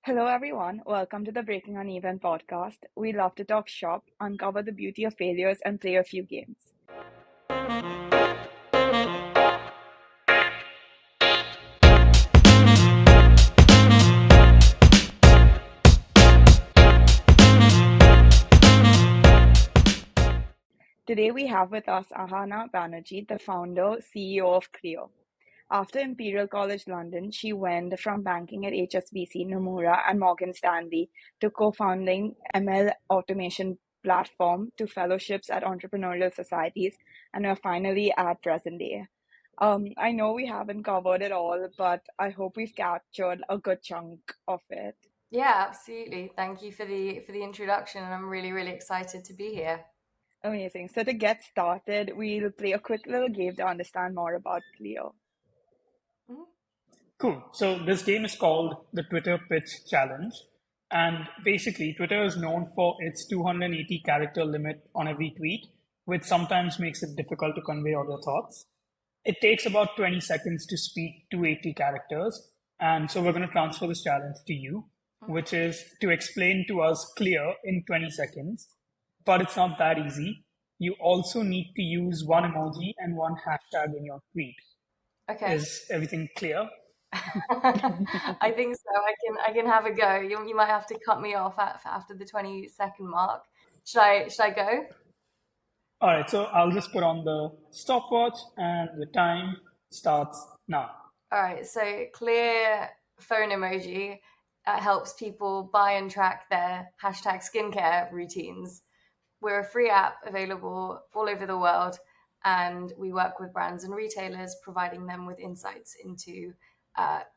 Hello, everyone. Welcome to the Breaking Uneven podcast. We love to talk shop, uncover the beauty of failures, and play a few games. Today, we have with us Ahana Banerjee, the founder, CEO of Quill. After Imperial College London, she went from banking at HSBC, Nomura, and Morgan Stanley to co-founding ML automation platform to fellowships at entrepreneurial societies, and we're finally at present day. I know we haven't covered it all, but I hope we've captured a good chunk of it. Yeah, absolutely. Thank you for the introduction, and I'm really excited to be here. Amazing. So to get started, we'll play a quick little game to understand more about Clio. Mhm. Cool. So this game is called the Twitter Pitch Challenge. And basically, Twitter is known for its 280 character limit on every tweet, which sometimes makes it difficult to convey all your thoughts. It takes about 20 seconds to speak 280 characters. And so we're going to transfer this challenge to you, which is to explain to us clear in 20 seconds. But it's not that easy. You also need to use one emoji and one hashtag in your tweet. Okay. Is everything clear? I think so. I can have a go. You might have to cut me off after the 20-second mark. Should I go? All right, so I'll just put on the stopwatch and the time starts now. All right. So clear phone emoji helps people buy and track their hashtag skincare routines. We're a free app available all over the world, and we work with brands and retailers, providing them with insights into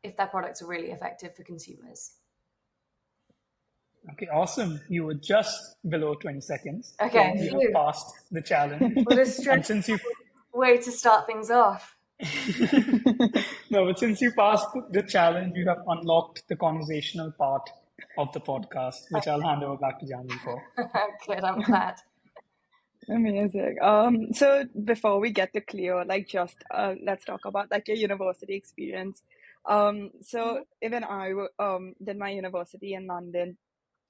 if their products are really effective for consumers. Okay, awesome. You were just below 20 seconds. Okay, So you have phew. passed the challenge. What a And stressful way to start things off. no, but since you passed the challenge, you have unlocked the conversational part of the podcast, which I'll hand over back to Janvi for. Good, I'm glad. Amazing. So before we get to Cleo, let's talk about like your university experience. So even did my university in London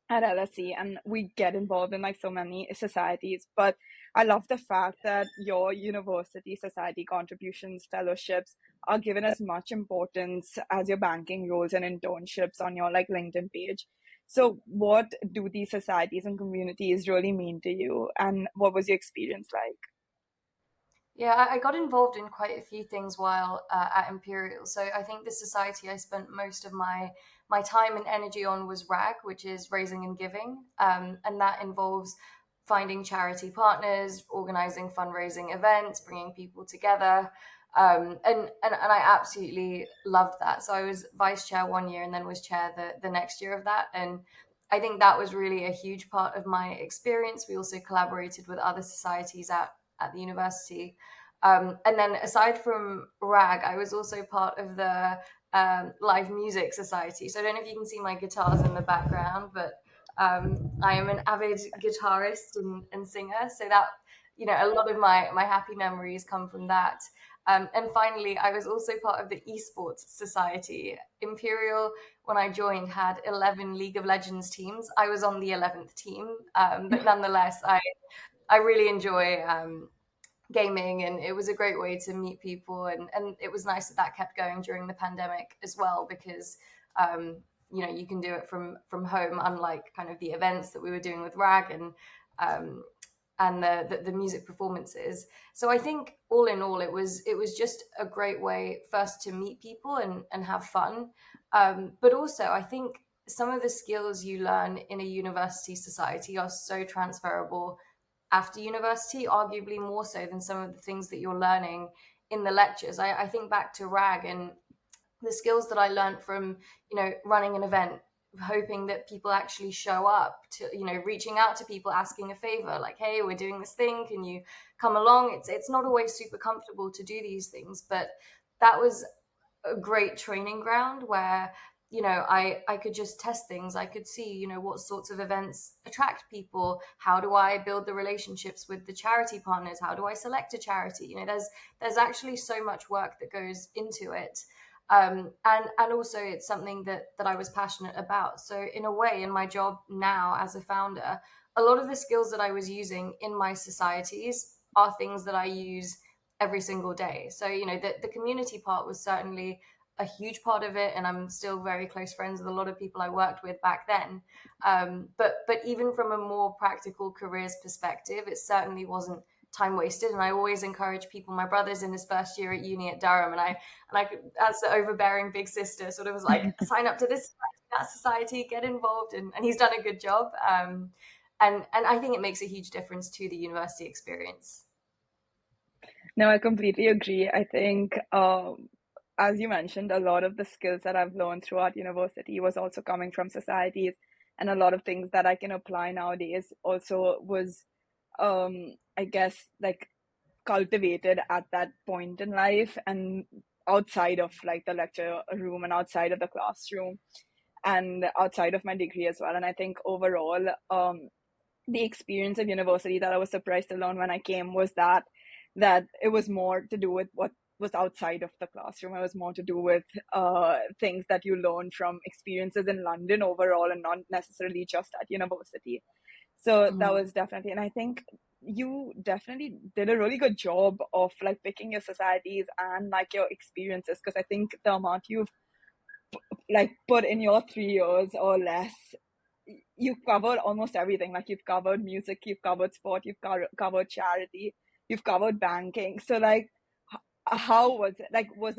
at LSE, and we get involved in like so many societies. But I love the fact that your university society contributions, fellowships are given as much importance as your banking roles and internships on your like LinkedIn page. So what do these societies and communities really mean to you, and what was your experience like? Yeah, I got involved in quite a few things while at Imperial. So I think the society I spent most of my time and energy on was RAG, which is Raising and Giving, and that involves finding charity partners, organizing fundraising events, bringing people together, and I absolutely loved that. So I was vice chair one year and then was chair the next year of that, and I think that was really a huge part of my experience. We also collaborated with other societies at the university. And then aside from RAG, I was also part of the Live Music Society. So I don't know if you can see my guitars in the background, but I am an avid guitarist and singer. So that, a lot of my happy memories come from that. And finally, I was also part of the Esports Society. Imperial, when I joined, had 11 League of Legends teams. I was on the 11th team, but nonetheless, I really enjoy gaming, and it was a great way to meet people, and it was nice that that kept going during the pandemic as well, because you can do it from home, unlike kind of the events that we were doing with RAG um, and the music performances. So I think all in all, it was just a great way first to meet people and have fun, but also I think some of the skills you learn in a university society are so transferable after university, arguably more so than some of the things that you're learning in the lectures. I think back to RAG and the skills that I learned from, running an event, hoping that people actually show up, to, reaching out to people, asking a favor, like, hey, we're doing this thing, can you come along? It's not always super comfortable to do these things, but that was a great training ground where I could just test things. I could see what sorts of events attract people. How do I build the relationships with the charity partners? How do I select a charity? There's actually so much work that goes into it, And also it's something that I was passionate about. So in a way, in my job now as a founder, a lot of the skills that I was using in my societies are things that I use every single day. So, the community part was certainly a huge part of it, and I'm still very close friends with a lot of people I worked with back then. But even from a more practical careers perspective, it certainly wasn't time wasted. And I always encourage people. My brother's in his first year at uni at Durham, and I as the overbearing big sister, sort of was like, sign up to this society, that society, get involved, and he's done a good job. And I think it makes a huge difference to the university experience. No, I completely agree. I think, as you mentioned, a lot of the skills that I've learned throughout university was also coming from societies, and a lot of things that I can apply nowadays also was, I guess, like cultivated at that point in life and outside of like the lecture room and outside of the classroom and outside of my degree as well. And I think overall, the experience of university that I was surprised to learn when I came was that it was more to do with what was outside of the classroom. It was more to do with things that you learn from experiences in London overall and not necessarily just at university. So that was definitely, and I think you definitely did a really good job of like picking your societies and like your experiences, because I think the amount you've like put in your 3 years or less, you've covered almost everything. Like you've covered music, you've covered sport, you've covered charity, you've covered banking. So like, how was it? Like, was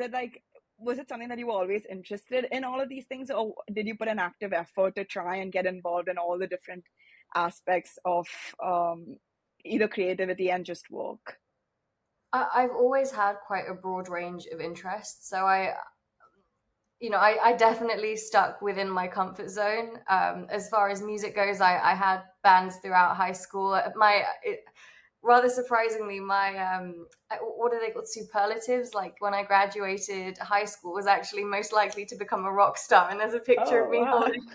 it something that you were always interested in all of these things, or did you put an active effort to try and get involved in all the different aspects of either creativity and just work? I've always had quite a broad range of interests. So I definitely stuck within my comfort zone. As far as music goes, I had bands throughout high school. Rather surprisingly, my what are they called, superlatives? Like when I graduated high school, was actually most likely to become a rock star. And there's a picture of Oh me wow. holding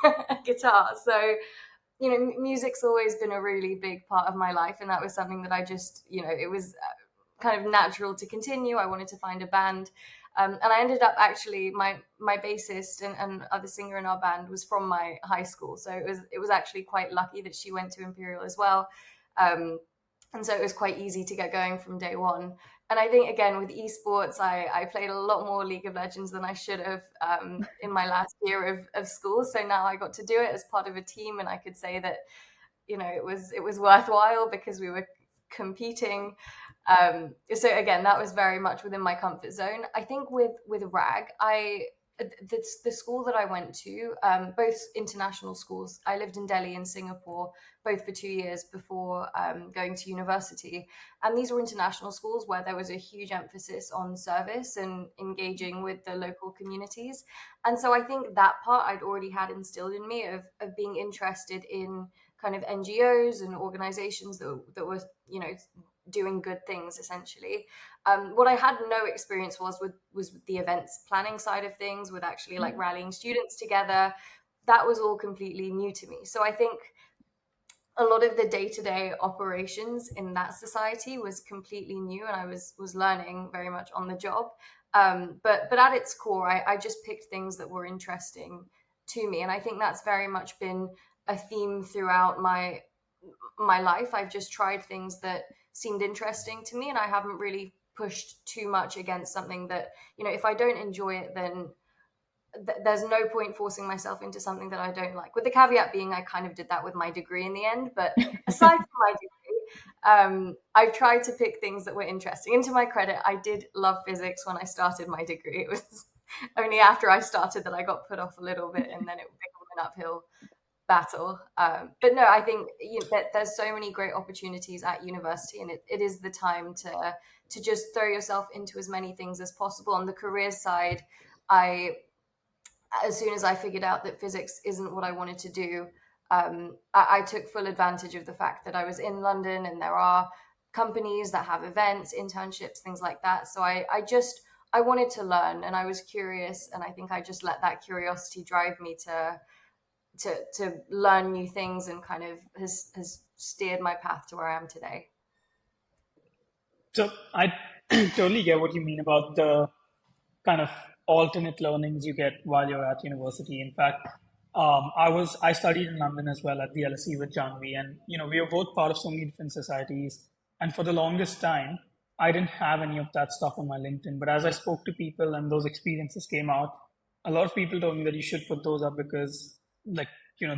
a guitar. So music's always been a really big part of my life, and that was something that I just, it was kind of natural to continue. I wanted to find a band. And I ended up actually, my bassist and other singer in our band was from my high school, so it was actually quite lucky that she went to Imperial as well, and so it was quite easy to get going from day one. And I think again with esports, I played a lot more League of Legends than I should have in my last year of school. So now I got to do it as part of a team, and I could say that it was worthwhile because we were competing. So again, that was very much within my comfort zone. I think with RAG, the school that I went to, both international schools. I lived in Delhi and Singapore, both for 2 years before going to university. And these were international schools where there was a huge emphasis on service and engaging with the local communities. And so I think that part I'd already had instilled in me of being interested in kind of NGOs and organizations that were, doing good things essentially. What I had no experience was with the events planning side of things, with actually like rallying students together. That was all completely new to me. So I think a lot of the day-to-day operations in that society was completely new, and I was learning very much on the job. But at its core, I just picked things that were interesting to me, and I think that's very much been a theme throughout my life. I've just tried things that seemed interesting to me, and I haven't really pushed too much against something that, if I don't enjoy it, then there's no point forcing myself into something that I don't like, with the caveat being I kind of did that with my degree in the end. But aside from my degree, I've tried to pick things that were interesting. And to my credit, I did love physics when I started my degree. It was only after I started that I got put off a little bit, and then it became an uphill battle. But no, I think that there's so many great opportunities at university, and it is the time to just throw yourself into as many things as possible. On the career side, as soon as I figured out that physics isn't what I wanted to do, I took full advantage of the fact that I was in London and there are companies that have events, internships, things like that. So I wanted to learn, and I was curious, and I think I just let that curiosity drive me to learn new things, and kind of has steered my path to where I am today. So I totally get what you mean about the kind of alternate learnings you get while you're at university. In fact, I studied in London as well at the LSE with Janvi, and we were both part of so many different societies. And for the longest time, I didn't have any of that stuff on my LinkedIn. But as I spoke to people and those experiences came out, a lot of people told me that you should put those up because, like,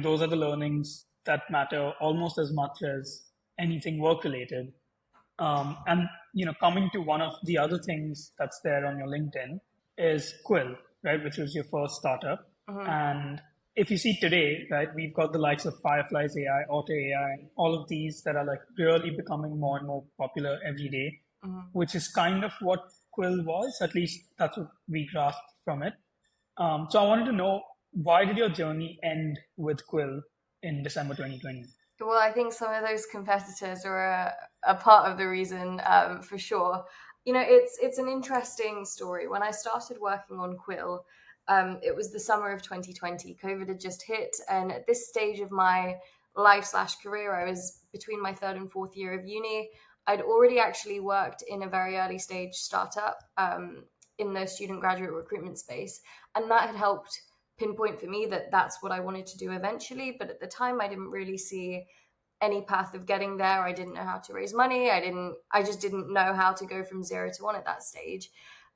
those are the learnings that matter almost as much as anything work related. And coming to one of the other things that's there on your LinkedIn is Quill, right, which was your first startup. And if you see today, right, we've got the likes of Fireflies AI, Auto AI, and all of these that are like really becoming more and more popular every day, which is kind of what Quill was. At least that's what we grasped from it. So I wanted to know, why did your journey end with Quill in December 2020? Well, I think some of those competitors are a part of the reason, for sure. It's an interesting story. When I started working on Quill, it was the summer of 2020. COVID had just hit, and at this stage of my life/career, I was between my third and fourth year of uni. I'd already actually worked in a very early stage startup in the student graduate recruitment space, and that had helped pinpoint for me that that's what I wanted to do eventually. But at the time, I didn't really see any path of getting there. I didn't know how to raise money. I just didn't know how to go from 0 to 1 at that stage.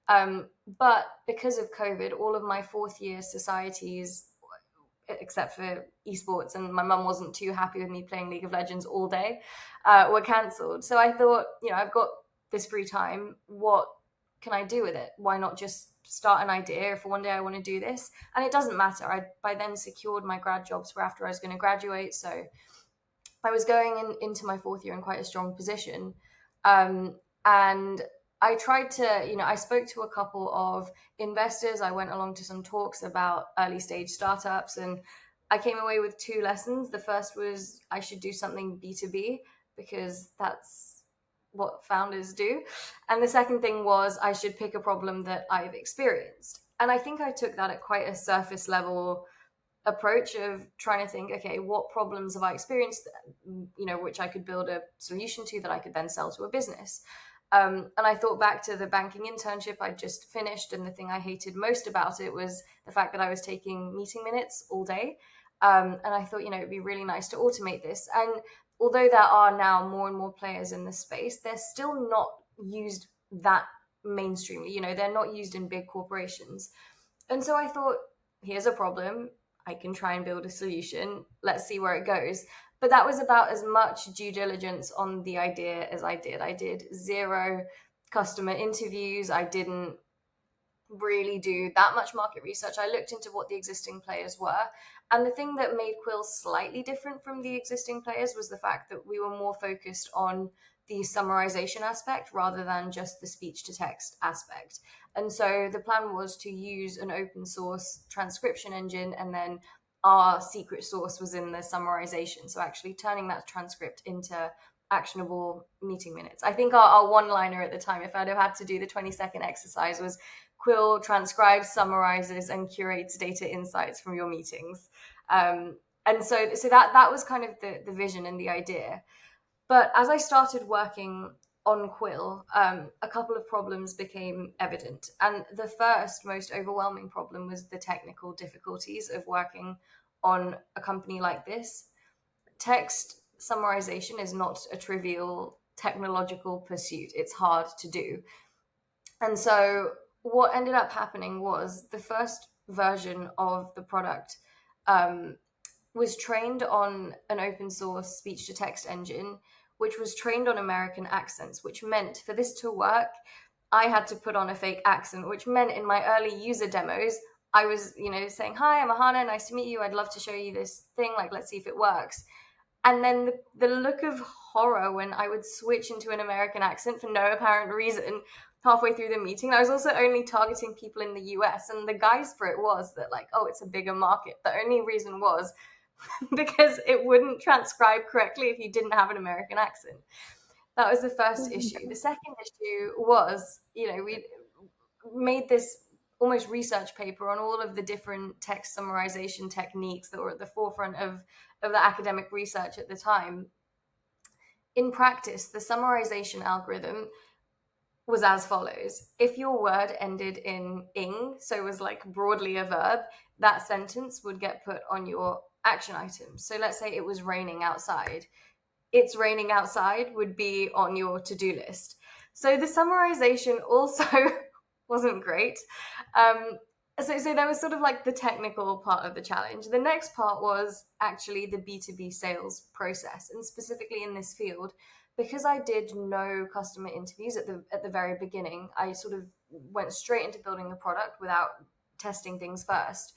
But because of COVID, all of my fourth year societies, except for esports, and my mum wasn't too happy with me playing League of Legends all day, were cancelled. So I thought, I've got this free time. What can I do with it? Why not just start an idea if one day I want to do this? And it doesn't matter. I by then secured my grad jobs for after I was going to graduate. So I was going into my fourth year in quite a strong position. And I tried to, I spoke to a couple of investors. I went along to some talks about early stage startups, and I came away with 2 lessons. The first was I should do something B2B because that's what founders do. And the second thing was I should pick a problem that I've experienced. And I think I took that at quite a surface level approach of trying to think, okay, what problems have I experienced, which I could build a solution to that I could then sell to a business. And I thought back to the banking internship I'd just finished, and the thing I hated most about it was the fact that I was taking meeting minutes all day. And I thought, it'd be really nice to automate this. And although there are now more and more players in this space, they're still not used that mainstreamly. They're not used in big corporations. And so I thought, here's a problem. I can try and build a solution. Let's see where it goes. But that was about as much due diligence on the idea as I did. I did 0 customer interviews. I didn't really do that much market research. I looked into what the existing players were. And the thing that made Quill slightly different from the existing players was the fact that we were more focused on the summarization aspect rather than just the speech to text aspect. And so the plan was to use an open source transcription engine, and then our secret sauce was in the summarization. So actually turning that transcript into actionable meeting minutes. I think our one-liner at the time, if I'd have had to do the 20-second exercise, was Quill transcribes, summarizes, and curates data insights from your meetings. And so that was kind of the vision and the idea. But as I started working on Quill, a couple of problems became evident. And the first, most overwhelming problem was the technical difficulties of working on a company like this. Text summarization is not a trivial technological pursuit. It's hard to do. And so what ended up happening was the first version of the product was trained on an open source speech to text engine, which was trained on American accents, which meant for this to work, I had to put on a fake accent, which meant in my early user demos, I was, saying, hi, I'm Ahana, nice to meet you. I'd love to show you this thing. Let's see if it works. And then the look of horror when I would switch into an American accent for no apparent reason halfway through the meeting. I was also only targeting people in the US, and the guise for it was that it's a bigger market. The only reason was because it wouldn't transcribe correctly if you didn't have an American accent. That was the first issue. The second issue was, we made this almost research paper on all of the different text summarization techniques that were at the forefront of the academic research at the time. In practice, the summarization algorithm was as follows. If your word ended in ing, so was like broadly a verb, that sentence would get put on your action item. So let's say it was raining outside. It's raining outside would be on your to-do list. So the summarization also wasn't great. So there was sort of like the technical part of the challenge. The next part was actually the B2B sales process, and specifically in this field, because I did no customer interviews at the very beginning. I sort of went straight into building the product without testing things first.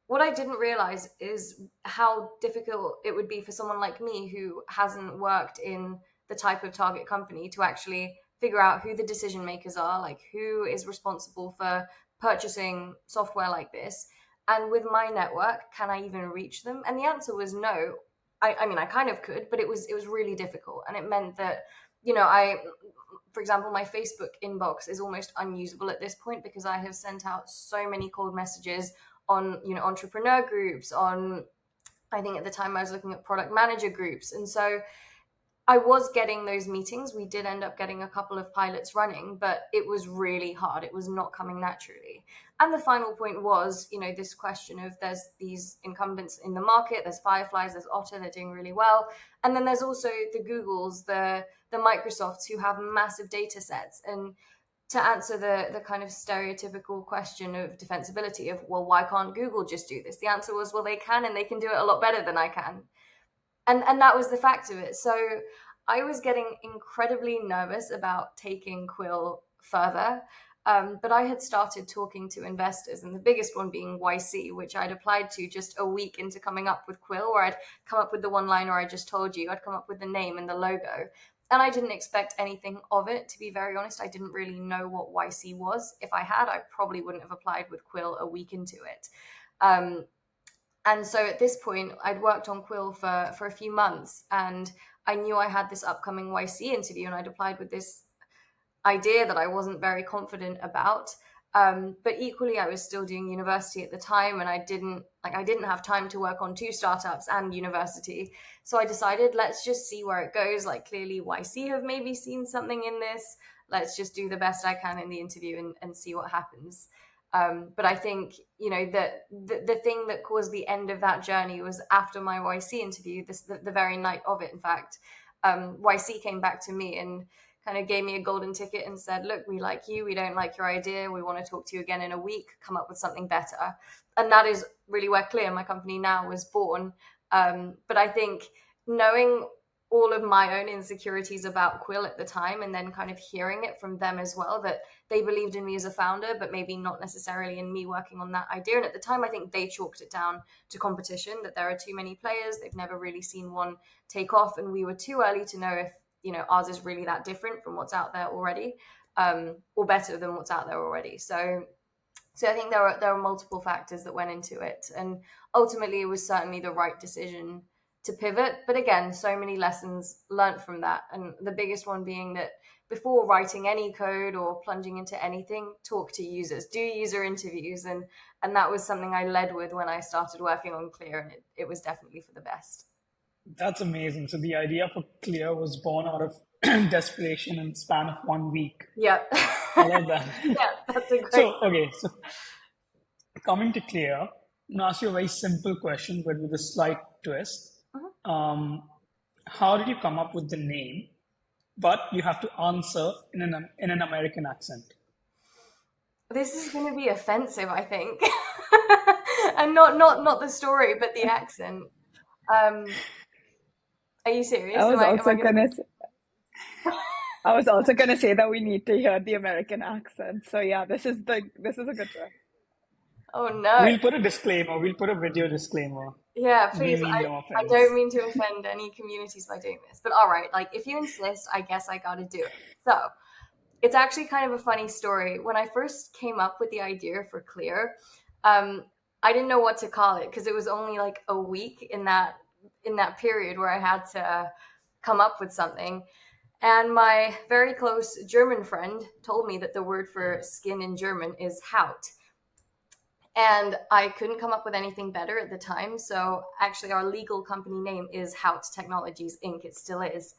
What I didn't realize is how difficult it would be for someone like me who hasn't worked in the type of target company to actually figure out who the decision makers are, like who is responsible for purchasing software like this. And with my network, can I even reach them? And the answer was no. I mean, I kind of could, but it was really difficult. And it meant that, for example, my Facebook inbox is almost unusable at this point because I have sent out so many cold messages on, entrepreneur groups, on, I think at the time I was looking at product manager groups. And so I was getting those meetings. We did end up getting a couple of pilots running, but it was really hard. It was not coming naturally. And the final point was, this question of there's these incumbents in the market, there's Fireflies, there's Otter, they're doing really well. And then there's also the Googles, the Microsofts who have massive data sets. And to answer the kind of stereotypical question of defensibility of, well, why can't Google just do this? The answer was, well, they can, and they can do it a lot better than I can. And that was the fact of it. So I was getting incredibly nervous about taking Quill further. But I had started talking to investors, and the biggest one being YC, which I'd applied to just a week into coming up with Quill, where I'd come up with the one-liner I just told you. I'd come up with the name and the logo. And I didn't expect anything of it, to be very honest. I didn't really know what YC was. If I had, I probably wouldn't have applied with Quill a week into it. And so at this point, I'd worked on Quill for a few months, and I knew I had this upcoming YC interview, and I'd applied with this idea that I wasn't very confident about. But equally, I was still doing university at the time, and I didn't have time to work on 2 startups and university. So I decided, let's just see where it goes. Like, clearly YC have maybe seen something in this. Let's just do the best I can in the interview and see what happens. But I think, that the thing that caused the end of that journey was after my YC interview, the very night of it, in fact, YC came back to me and kind of gave me a golden ticket and said, look, we like you. We don't like your idea. We want to talk to you again in a week, come up with something better. And that is really where Clear, my company now, was born. But I think knowing all of my own insecurities about Quill at the time, and then kind of hearing it from them as well, that they believed in me as a founder, but maybe not necessarily in me working on that idea. And at the time, I think they chalked it down to competition, that there are too many players. They've never really seen one take off. And we were too early to know if, ours is really that different from what's out there already, or better than what's out there already. So I think there are multiple factors that went into it. And ultimately, it was certainly the right decision to pivot. But again, so many lessons learned from that. And the biggest one being that before writing any code or plunging into anything, talk to users, do user interviews. And that was something I led with when I started working on Clear, and it was definitely for the best. That's amazing. So the idea for Clear was born out of desperation in the span of 1 week. Yeah. I love that. Yeah, that's a great. So coming to Clear, I'm going to ask you a very simple question, but with a slight twist. How did you come up with the name? But you have to answer in an American accent. This is going to be offensive, I think, and not the story, but the accent. Are you serious? I was also gonna say that we need to hear the American accent. So yeah, this is a good one. Oh no! We'll put a disclaimer. We'll put a video disclaimer. Yeah, please. We mean no I offense. don't mean to offend any communities by doing this, but all right. Like, if you insist, I guess I got to do it. So it's actually kind of a funny story. When I first came up with the idea for Clear, I didn't know what to call it because it was only like a week in that period where I had to come up with something. And my very close German friend told me that the word for skin in German is Haut. And I couldn't come up with anything better at the time. So actually our legal company name is Haut Technologies Inc. It still is.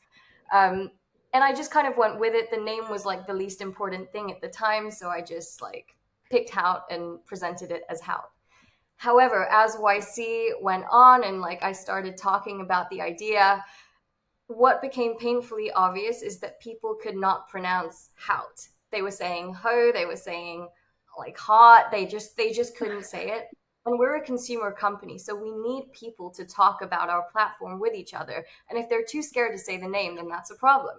And I just kind of went with it. The name was like the least important thing at the time, so I just like picked Hout and presented it as Hout. However, as YC went on and like I started talking about the idea, what became painfully obvious is that people could not pronounce Hout. They were saying ho, they were saying like hot, they just couldn't say it. And we're a consumer company, so we need people to talk about our platform with each other. And if they're too scared to say the name, then that's a problem.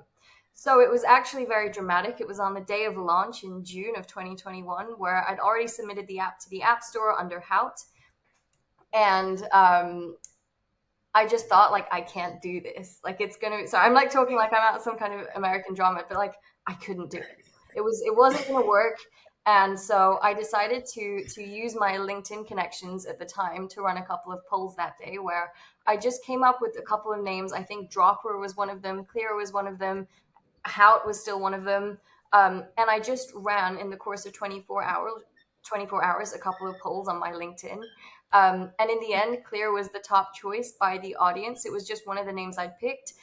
So it was actually very dramatic. It was on the day of launch in June of 2021, where I'd already submitted the app to the App Store under Hout. And I just thought, like, I can't do this. Like, it's gonna. So I'm like talking like I'm out of some kind of American drama, but like I couldn't do it. It wasn't gonna work. And so I decided to use my LinkedIn connections at the time to run a couple of polls that day, where I just came up with a couple of names. I think Dropper was one of them, Clear was one of them, Hout was still one of them. And I just ran in the course of 24 hours, a couple of polls on my LinkedIn. And in the end, Clear was the top choice by the audience. It was just one of the names I'd picked.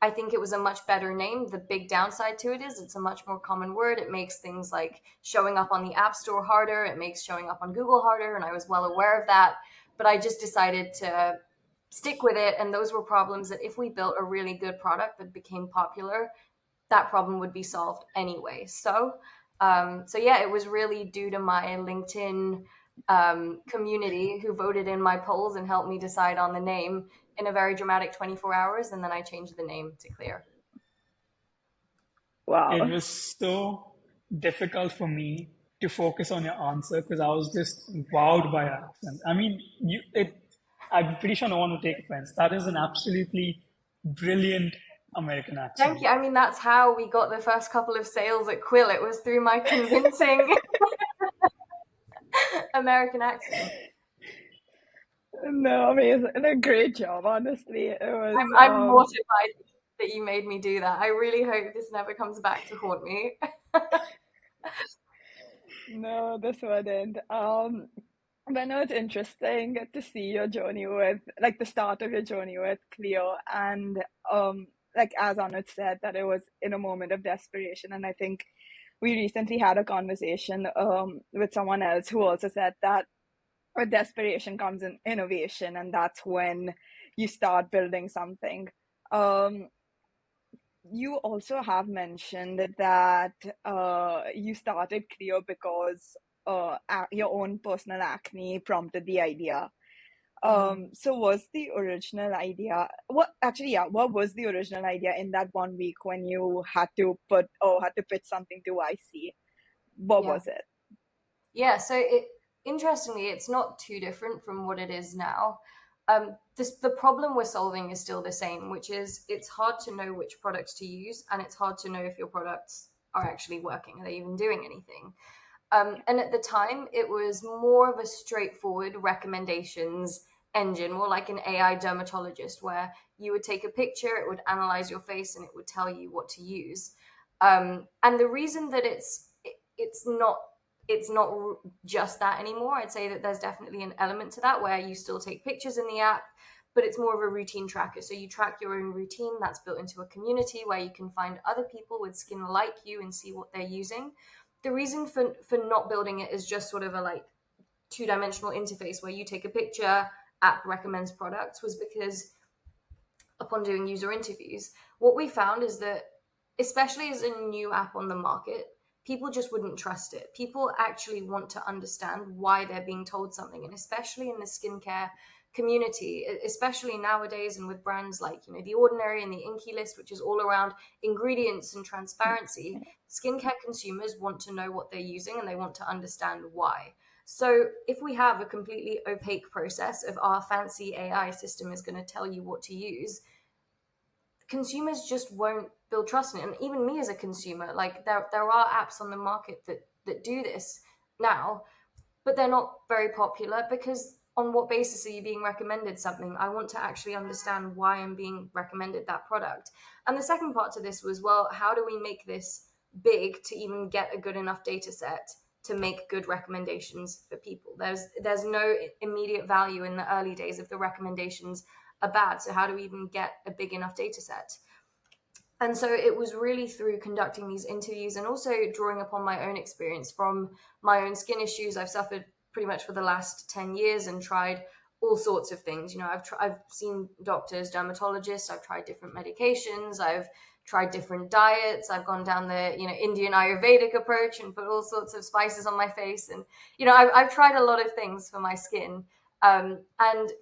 I think it was a much better name. The big downside to it is it's a much more common word. It makes things like showing up on the App Store harder. It makes showing up on Google harder. And I was well aware of that. But I just decided to stick with it. And those were problems that if we built a really good product that became popular, that problem would be solved anyway. So yeah, it was really due to my LinkedIn community who voted in my polls and helped me decide on the name in a very dramatic 24 hours. And then I changed the name to Clear. Wow. It was so difficult for me to focus on your answer because I was just wowed by your accent. I mean, I'm pretty sure no one will take offense. That is an absolutely brilliant American accent. Thank you. I mean, that's how we got the first couple of sales at Quill. It was through my convincing American accent. No, amazing. A great job, honestly. It was. I'm mortified that you made me do that. I really hope this never comes back to haunt me. No, this wouldn't. But no, it's interesting to see your journey with, like, the start of your journey with Cleo, and like as Anuj said, that it was in a moment of desperation, and I think we recently had a conversation with someone else who also said that with desperation comes in innovation, and that's when you start building something. Um, you also have mentioned that you started Clio because your own personal acne prompted the idea. So was the original idea what was the original idea in that 1 week when you had to pitch something to IC? What Yeah. was it? Yeah, so interestingly, it's not too different from what it is now. The problem we're solving is still the same, which is it's hard to know which products to use, and it's hard to know if your products are actually working. Are they even doing anything? And at the time, it was more of a straightforward recommendations engine, more like an AI dermatologist, where you would take a picture, it would analyze your face, and it would tell you what to use. And the reason that it's not just that anymore. I'd say that there's definitely an element to that where you still take pictures in the app, but it's more of a routine tracker. So you track your own routine that's built into a community where you can find other people with skin like you and see what they're using. The reason for not building it is just sort of a like two-dimensional interface where you take a picture, app recommends products, was because upon doing user interviews, what we found is that, especially as a new app on the market, people just wouldn't trust it. People actually want to understand why they're being told something, and especially in the skincare community, especially nowadays, and with brands like The Ordinary and the Inky List, which is all around ingredients and transparency, skincare consumers want to know what they're using and they want to understand why. So if we have a completely opaque process of our fancy AI system is going to tell you what to use, consumers just won't build trust in it. And even me as a consumer, like there are apps on the market that do this now, but they're not very popular because on what basis are you being recommended something? I want to actually understand why I'm being recommended that product. And the second part to this was, well, how do we make this big to even get a good enough data set to make good recommendations for people? There's no immediate value in the early days if the recommendations are bad. So how do we even get a big enough data set? And so it was really through conducting these interviews and also drawing upon my own experience from my own skin issues. I've suffered pretty much for the last 10 years and tried all sorts of things. I've seen doctors, dermatologists, I've tried different medications, I've tried different diets, I've gone down the Indian Ayurvedic approach and put all sorts of spices on my face, and I've tried a lot of things for my skin. And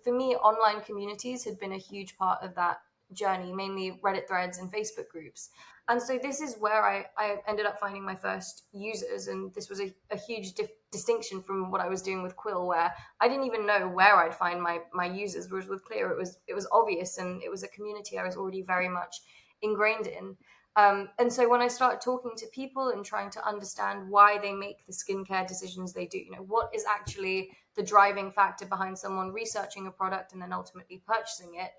for me, online communities had been a huge part of that journey, mainly Reddit threads and Facebook groups. And so this is where I ended up finding my first users. And this was a huge distinction from what I was doing with Quill, where I didn't even know where I'd find my users. Whereas with Clear, it was obvious, and it was a community I was already very much ingrained in. And so when I started talking to people and trying to understand why they make the skincare decisions they do, what is actually the driving factor behind someone researching a product and then ultimately purchasing it,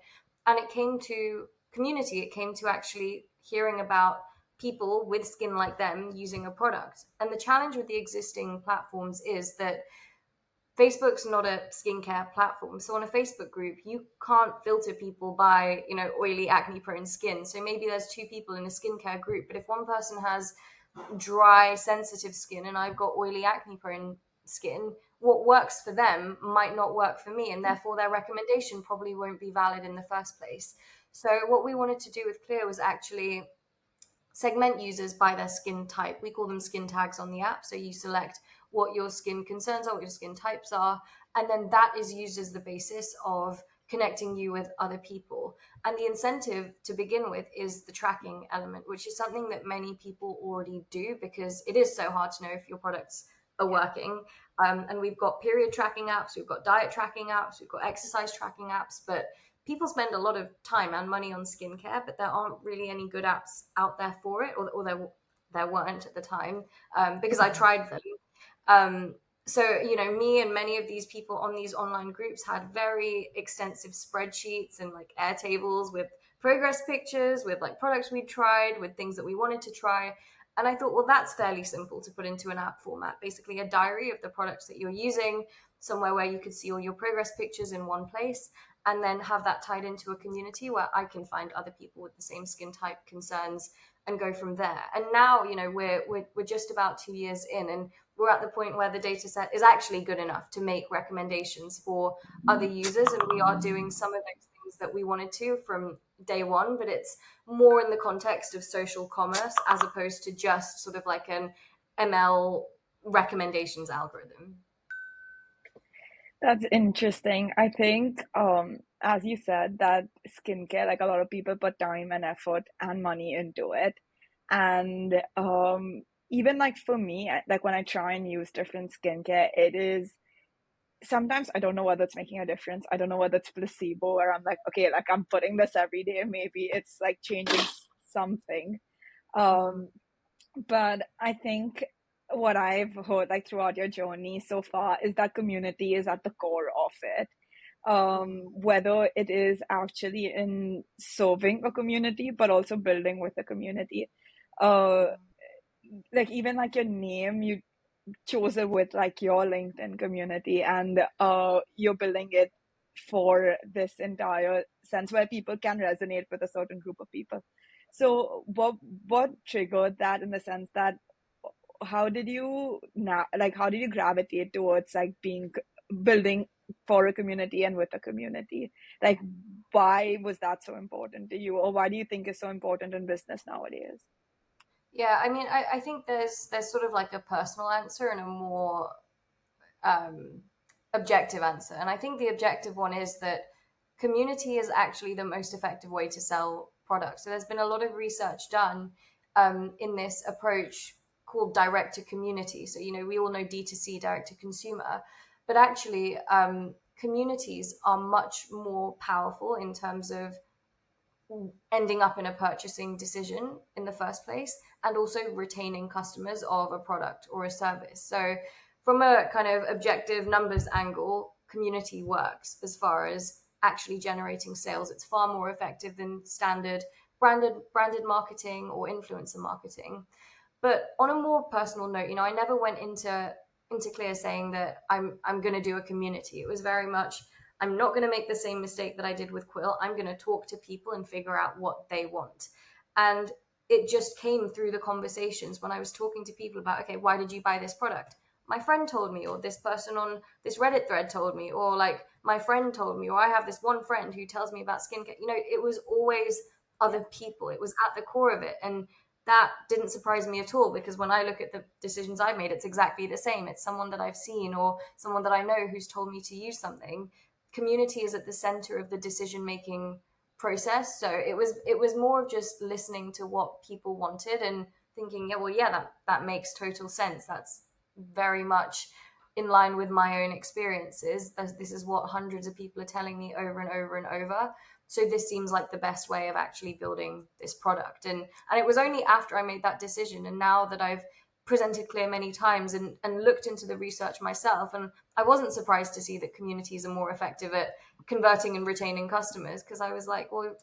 and it came to community. It came to actually hearing about people with skin like them using a product. And the challenge with the existing platforms is that Facebook's not a skincare platform. So on a Facebook group, you can't filter people by, oily, acne prone skin. So maybe there's two people in a skincare group, but if one person has dry, sensitive skin and I've got oily, acne prone skin, what works for them might not work for me, and therefore their recommendation probably won't be valid in the first place. So what we wanted to do with Clear was actually segment users by their skin type. We call them skin tags on the app. So you select what your skin concerns are, what your skin types are, and then that is used as the basis of connecting you with other people. And the incentive to begin with is the tracking element, which is something that many people already do because it is so hard to know if your products are working. And we've got period tracking apps, we've got diet tracking apps, we've got exercise tracking apps, but people spend a lot of time and money on skincare, but there aren't really any good apps out there for it, or there weren't at the time, because I tried them. So, me and many of these people on these online groups had very extensive spreadsheets and like Airtables with progress pictures, with like products we'd tried, with things that we wanted to try. And I thought, well, that's fairly simple to put into an app format, basically a diary of the products that you're using, somewhere where you could see all your progress pictures in one place, and then have that tied into a community where I can find other people with the same skin type concerns and go from there. And now, we're just about 2 years in, and we're at the point where the data set is actually good enough to make recommendations for other users, and we are doing some of those things that we wanted to from day one, but it's more in the context of social commerce as opposed to just sort of like an ML recommendations algorithm. That's interesting. I think, as you said, that skincare, like a lot of people put time and effort and money into it. And even like for me, like when I try and use different skincare, it is sometimes I don't know whether it's making a difference. I don't know whether it's placebo, or I'm like, okay, like I'm putting this every day. Maybe it's like changing something. Um, but I think what I've heard like throughout your journey so far is that community is at the core of it. Whether it is actually in serving a community, but also building with a community. Uh, like even like your name, you chose it with like your LinkedIn community, and you're building it for this entire sense where people can resonate with a certain group of people. So what triggered that, in the sense that how did you now, like how did you gravitate towards like building for a community and with a community? Like why was that so important to you, or why do you think it's so important in business nowadays? Yeah, I mean, I think there's sort of like a personal answer and a more objective answer. And I think the objective one is that community is actually the most effective way to sell products. So there's been a lot of research done in this approach called direct to community. So, we all know D2C, direct to consumer, but actually communities are much more powerful in terms of ending up in a purchasing decision in the first place, and also retaining customers of a product or a service. So from a kind of objective numbers angle, community works as far as actually generating sales. It's far more effective than standard branded marketing or influencer marketing. But on a more personal note, I never went into Clear saying that I'm going to do a community. It was very much, I'm not going to make the same mistake that I did with Quill. I'm going to talk to people and figure out what they want. And it just came through the conversations when I was talking to people about, okay, why did you buy this product? My friend told me, or this person on this Reddit thread told me, or like my friend told me, or I have this one friend who tells me about skincare. It was always other people. It was at the core of it. And that didn't surprise me at all, because when I look at the decisions I've made, it's exactly the same. It's someone that I've seen or someone that I know who's told me to use something. Community is at the center of the decision making process. So it was more of just listening to what people wanted and thinking, yeah, well, yeah, that makes total sense. That's very much in line with my own experiences. This is what hundreds of people are telling me over and over and over. So this seems like the best way of actually building this product. And it was only after I made that decision, and now that I've presented Clear many times and looked into the research myself, and I wasn't surprised to see that communities are more effective at converting and retaining customers, because I was like, well,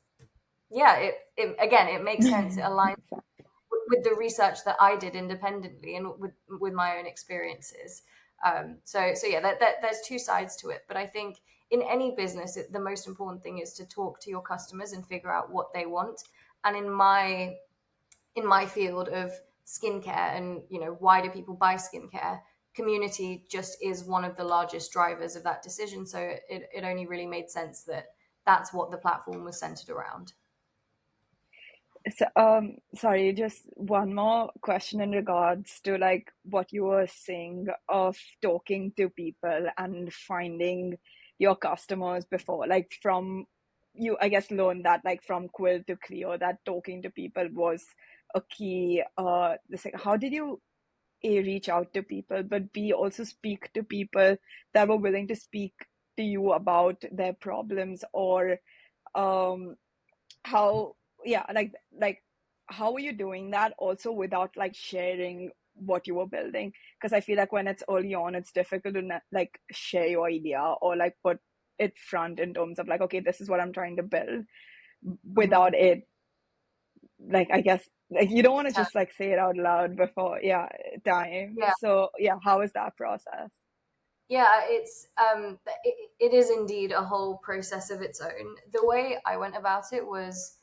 yeah, it makes sense. It aligns with the research that I did independently and with my own experiences. So yeah, there's two sides to it. But I think in any business, the most important thing is to talk to your customers and figure out what they want. And in my field of skincare, and why do people buy skincare, community just is one of the largest drivers of that decision. So it only really made sense that that's what the platform was centered around. So, sorry, just one more question in regards to like what you were saying of talking to people and finding your customers before, like from you, I guess, learned that like from Quill to Clio, that talking to people was a key. This like, how did you A, reach out to people, but B, also speak to people that were willing to speak to you about their problems, or um how yeah like how are you doing that also without like sharing what you were building? Because I feel like when it's early on, it's difficult to like share your idea or like put it front in terms of like, okay, this is what I'm trying to build, without it, like, I guess, like you don't want to just like say it out loud before time. Yeah. So yeah, how is that process? Yeah, it is indeed a whole process of its own. The way I went about it was,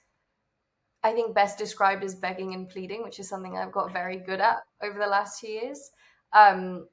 I think, best described as begging and pleading, which is something I've got very good at over the last 2 years. Um,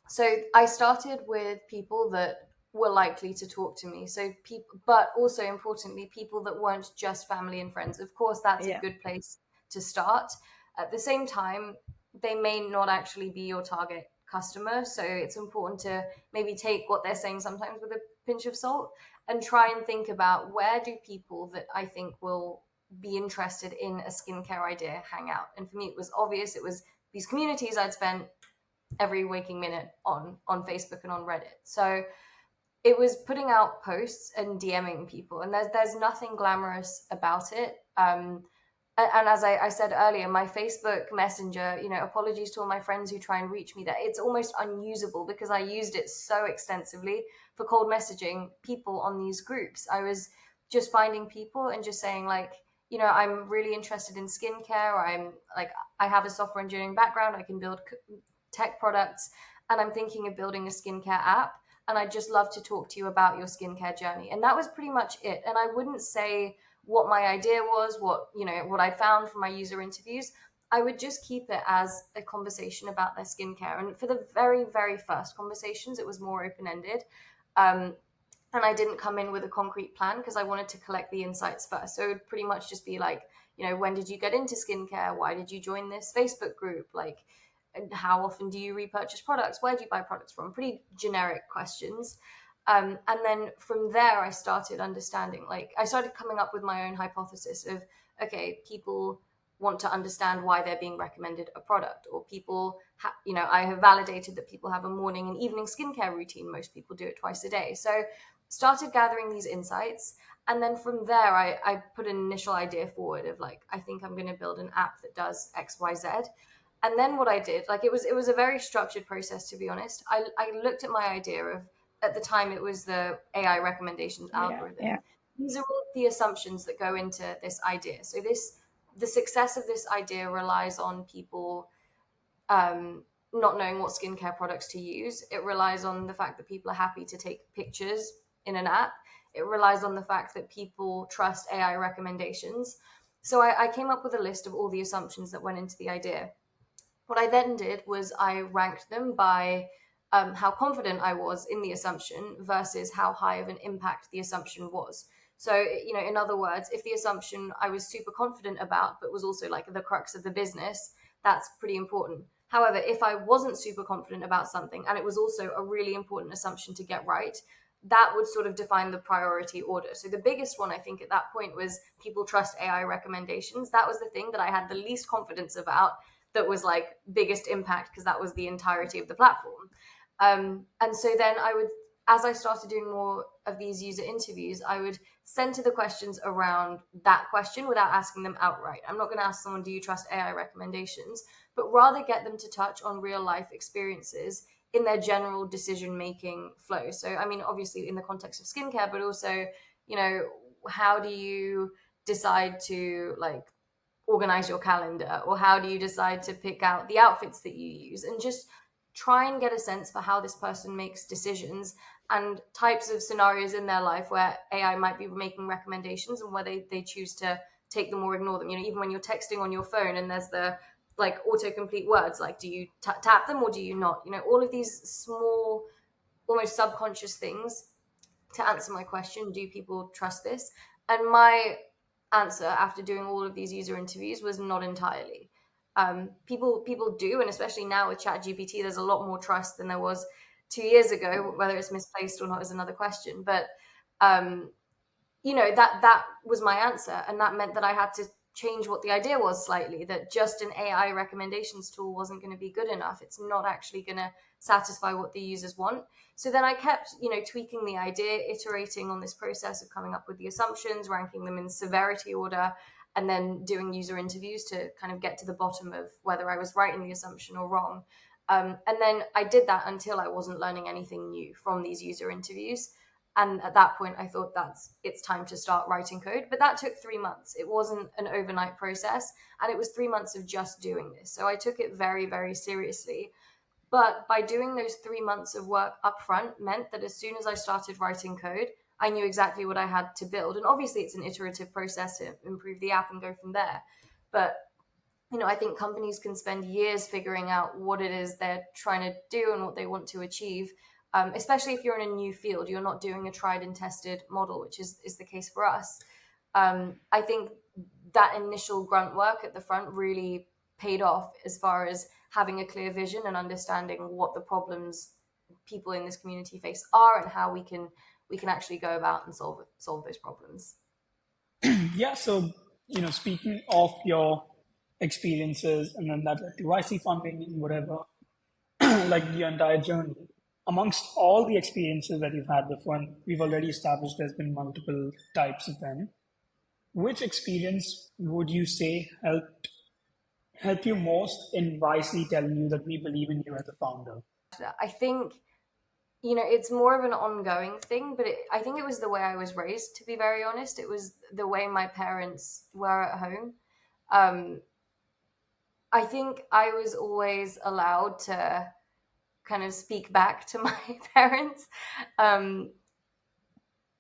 so I started with people that were likely to talk to me. So people, but also importantly, people that weren't just family and friends. Of course, that's a Yeah. good place to start. At the same time, they may not actually be your target customer. So it's important to maybe take what they're saying sometimes with a pinch of salt, and try and think about, where do people that I think will be interested in a skincare idea hang out? And for me, it was obvious. It was these communities I'd spent every waking minute on Facebook and on Reddit. So it was putting out posts and DMing people, and there's nothing glamorous about it. And as I said earlier, my Facebook Messenger, apologies to all my friends who try and reach me there, it's almost unusable because I used it so extensively for cold messaging people on these groups. I was just finding people and just saying like, I'm really interested in skincare, or I have a software engineering background, I can build tech products, and I'm thinking of building a skincare app, and I'd just love to talk to you about your skincare journey. And that was pretty much it. And I wouldn't say what my idea was, what I found from my user interviews. I would just keep it as a conversation about their skincare. And for the very, very first conversations, it was more open-ended. And I didn't come in with a concrete plan because I wanted to collect the insights first. So it would pretty much just be like, when did you get into skincare? Why did you join this Facebook group? Like, how often do you repurchase products? Where do you buy products from? Pretty generic questions. And then from there, I started understanding, I started coming up with my own hypothesis of, okay, people want to understand why they're being recommended a product, or people, I have validated that people have a morning and evening skincare routine. Most people do it twice a day. So started gathering these insights. And then from there, I put an initial idea forward of I think I'm going to build an app that does X, Y, Z. And then what I did, it was a very structured process, to be honest. I looked at my idea of, at the time, it was the AI recommendations algorithm. Yeah. These are all the assumptions that go into this idea. So the success of this idea relies on people not knowing what skincare products to use. It relies on the fact that people are happy to take pictures in an app. It relies on the fact that people trust AI recommendations. So I came up with a list of all the assumptions that went into the idea. What I then did was I ranked them by how confident I was in the assumption versus how high of an impact the assumption was. So, in other words, if the assumption I was super confident about, but was also like the crux of the business, that's pretty important. However, if I wasn't super confident about something and it was also a really important assumption to get right, that would sort of define the priority order. So the biggest one, I think, at that point was people trust AI recommendations. That was the thing that I had the least confidence about, that was like biggest impact, because that was the entirety of the platform. And so then as I started doing more of these user interviews, I would center the questions around that question without asking them outright. I'm not going to ask someone, do you trust AI recommendations? But rather get them to touch on real life experiences in their general decision making flow. So, I mean, obviously in the context of skincare, but also, how do you decide to like organize your calendar, or how do you decide to pick out the outfits that you use, and just try and get a sense for how this person makes decisions and types of scenarios in their life where AI might be making recommendations and where they choose to take them or ignore them. Even when you're texting on your phone and there's the like autocomplete words, like do you tap them or do you not? All of these small, almost subconscious things to answer my question, do people trust this? And my answer after doing all of these user interviews was not entirely. People do, and especially now with ChatGPT, there's a lot more trust than there was 2 years ago. Whether it's misplaced or not is another question. But that was my answer, and that meant that I had to change what the idea was slightly, that just an AI recommendations tool wasn't going to be good enough. It's not actually going to satisfy what the users want. So then I kept, tweaking the idea, iterating on this process of coming up with the assumptions, ranking them in severity order, and then doing user interviews to kind of get to the bottom of whether I was right in the assumption or wrong. And then I did that until I wasn't learning anything new from these user interviews. And at that point, I thought it's time to start writing code. But that took 3 months. It wasn't an overnight process. And it was 3 months of just doing this. So I took it very, very seriously. But by doing those 3 months of work upfront meant that as soon as I started writing code, I knew exactly what I had to build. And obviously, it's an iterative process to improve the app and go from there. But I think companies can spend years figuring out what it is they're trying to do and what they want to achieve, especially if you're in a new field. You're not doing a tried and tested model, which is the case for us. I think that initial grunt work at the front really paid off as far as having a clear vision and understanding what the problems people in this community face are and how we can actually go about and solve those problems. Yeah, so speaking of your experiences and then that led to YC funding and whatever, like your entire journey, amongst all the experiences that you've had before, and we've already established there's been multiple types of them, which experience would you say help you most in wisely telling you that we believe in you as a founder? I think it's more of an ongoing thing, but I think it was the way I was raised, to be very honest. It was the way my parents were at home. I think I was always allowed to kind of speak back to my parents. And,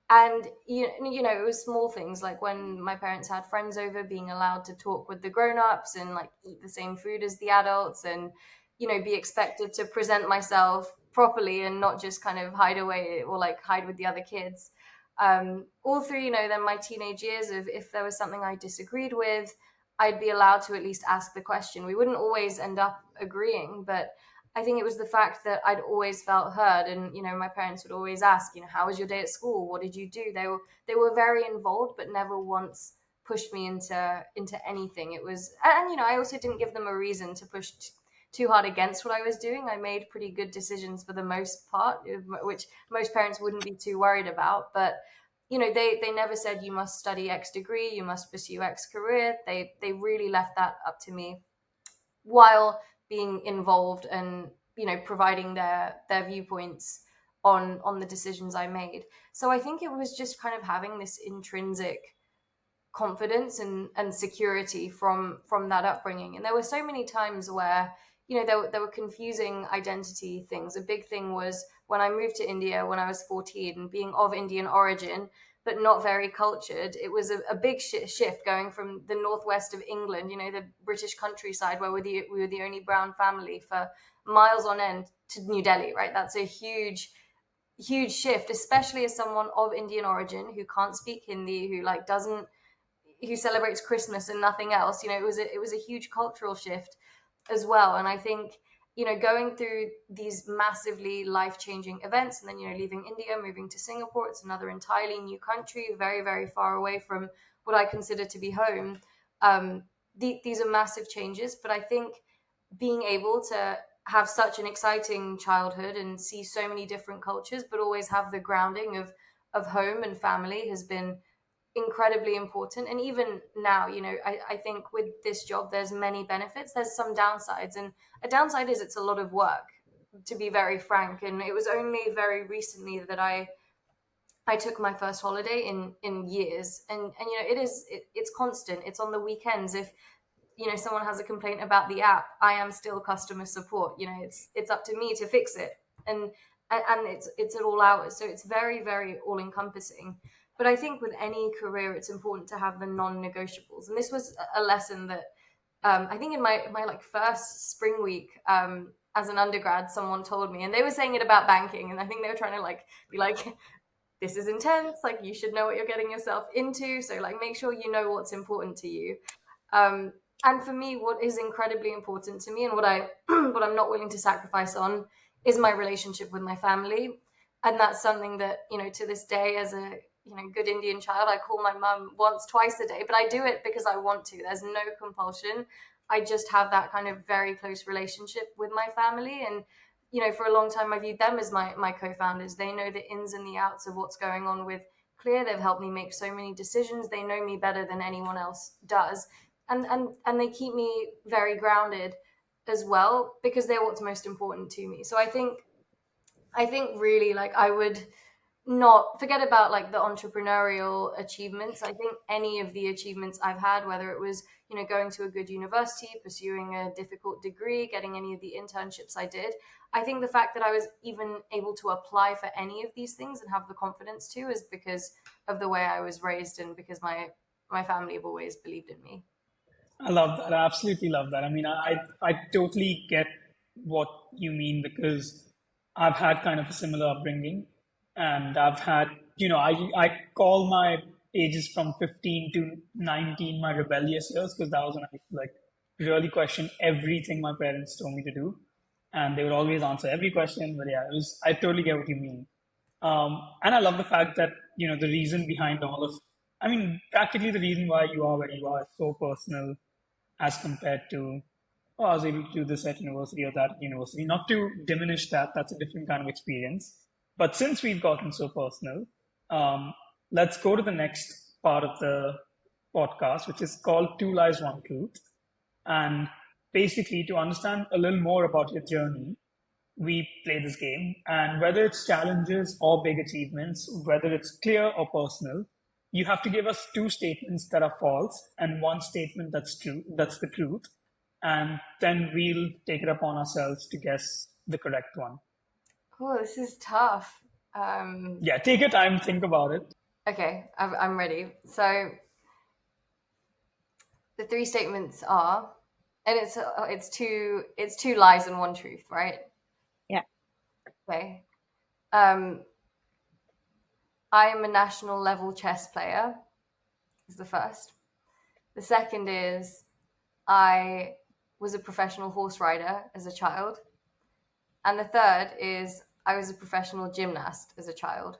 it was small things like when my parents had friends over, being allowed to talk with the grown-ups and like eat the same food as the adults and, be expected to present myself properly and not just kind of hide away or like hide with the other kids. All through, then my teenage years, if there was something I disagreed with, I'd be allowed to at least ask the question. We wouldn't always end up agreeing, but I think it was the fact that I'd always felt heard, and my parents would always ask, how was your day at school? What did you do? They were very involved, but never once pushed me into anything. It was, and I also didn't give them a reason to push too hard against what I was doing. I made pretty good decisions for the most part, which most parents wouldn't be too worried about. But they never said you must study X degree, you must pursue X career. They really left that up to me, while being involved and providing their viewpoints on the decisions I made. So I think it was just kind of having this intrinsic confidence and security from that upbringing. And there were so many times where there were confusing identity things. A big thing was when I moved to India when I was 14, being of Indian origin, but not very cultured. It was a big shift going from the northwest of England, the British countryside, where we were the only brown family for miles on end, to New Delhi, right? That's a huge shift, especially as someone of Indian origin who can't speak Hindi, who like doesn't who celebrates Christmas and nothing else. It was a huge cultural shift as well. And I think, going through these massively life-changing events, and then, leaving India, moving to Singapore, it's another entirely new country, very, very far away from what I consider to be home. These are massive changes, but I think being able to have such an exciting childhood and see so many different cultures, but always have the grounding of home and family has been incredibly important. And even now, I think with this job, there's many benefits. There's some downsides, and a downside is it's a lot of work, to be very frank. And it was only very recently that I took my first holiday in years, and it's constant. It's on the weekends. If someone has a complaint about the app, I am still customer support. It's up to me to fix it, and it's at all hours. So it's very, very all encompassing. But I think with any career, it's important to have the non-negotiables. And this was a lesson that I think in my like first spring week as an undergrad, someone told me, and they were saying it about banking, and I think they were trying to like be like, this is intense, like you should know what you're getting yourself into, so like make sure you know what's important to you. And for me, what is incredibly important to me, and what what I'm not willing to sacrifice on, is my relationship with my family. And that's something that, to this day, as a good Indian child, I call my mum once, twice a day, but I do it because I want to. There's no compulsion. I just have that kind of very close relationship with my family. And for a long time, I viewed them as my co-founders. They know the ins and the outs of what's going on with Clear. They've helped me make so many decisions. They know me better than anyone else does. And they keep me very grounded as well, because they're what's most important to me. So I think really, like, I would not forget about like the entrepreneurial achievements. I think any of the achievements I've had, whether it was going to a good university, pursuing a difficult degree, getting any of the internships I did, I think the fact that I was even able to apply for any of these things and have the confidence to is because of the way I was raised, and because my family have always believed in me. I love that. I absolutely love that. I mean, I totally get what you mean, because I've had kind of a similar upbringing, and I've had, I call my ages from 15 to 19 my rebellious years, because that was when I like really questioned everything my parents told me to do, and they would always answer every question. But yeah, I totally get what you mean. And I love the fact that, the reason behind all of, I mean, practically the reason why you are where you are is so personal as compared to, oh, I was able to do this at university or that at university. Not to diminish that, that's a different kind of experience. But since we've gotten so personal, um, let's go to the next part of the podcast, which is called Two Lies, One Truth. And basically, to understand a little more about your journey, we play this game. And whether it's challenges or big achievements, whether it's clear or personal, you have to give us two statements that are false and one statement that's true, that's the truth. And then we'll take it upon ourselves to guess the correct one. Oh, this is tough. Yeah, take your time, think about it. Okay, I'm ready. So the three statements are, and it's two lies and one truth, right? Yeah. Okay. I am a national level chess player, is the first. The second is I was a professional horse rider as a child. And the third is I was a professional gymnast as a child.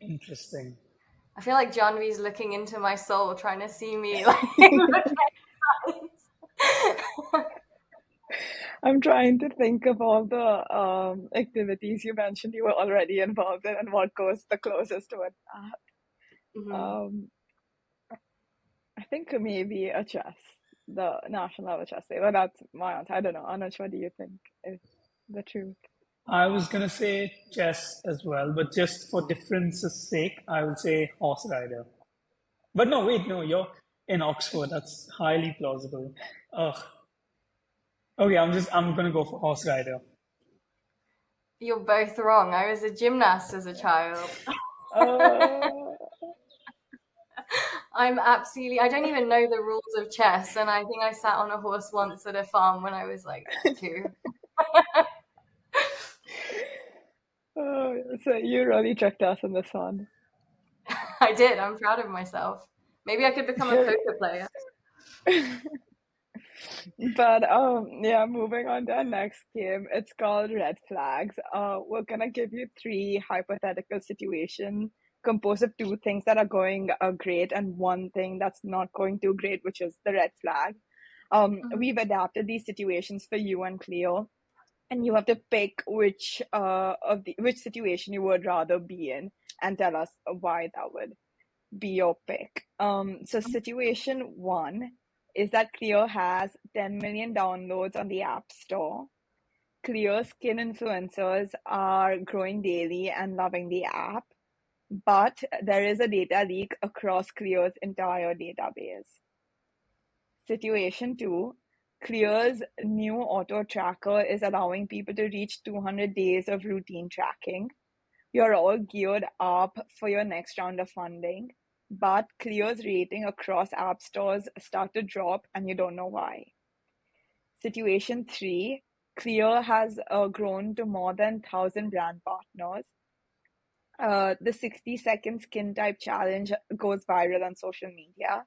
Interesting. I feel like Janvi's looking into my soul, trying to see me like look at eyes. I'm trying to think of all the activities you mentioned you were already involved in and what goes the closest to it. Mhm. I think maybe a chess, the national level chess day. But that's my answer. I don't know. Anuj, what do you think is the truth? I was going to say chess as well, but just for difference's sake, I would say horse rider. But no, wait, no, you're in Oxford. That's highly plausible. Ugh. Okay, I'm gonna go for horse rider. You're both wrong. I was a gymnast as a child. Uh, I don't even know the rules of chess, and I think I sat on a horse once at a farm when I was like 2. oh, so you really tricked us on this one. I did. I'm proud of myself. Maybe I could become a poker player. But yeah, moving on to our next game. It's called Red Flags. We're gonna give you three hypothetical situations composed of two things that are going great and one thing that's not going too great, which is the red flag. Mhm. We've adapted these situations for you and Cleo, and you have to pick which situation you would rather be in and tell us why that would be your pick. So situation one is that Clear has 10 million downloads on the App Store. Clear skin influencers are growing daily and loving the app, but there is a data leak across Clear's entire database. Situation two, Clear's new auto tracker is allowing people to reach 200 days of routine tracking. You're all geared up for your next round of funding, but Clear's rating across app stores start to drop and you don't know why. Situation three, Clear has grown to more than 1,000 brand partners. The 60-second skin type challenge goes viral on social media,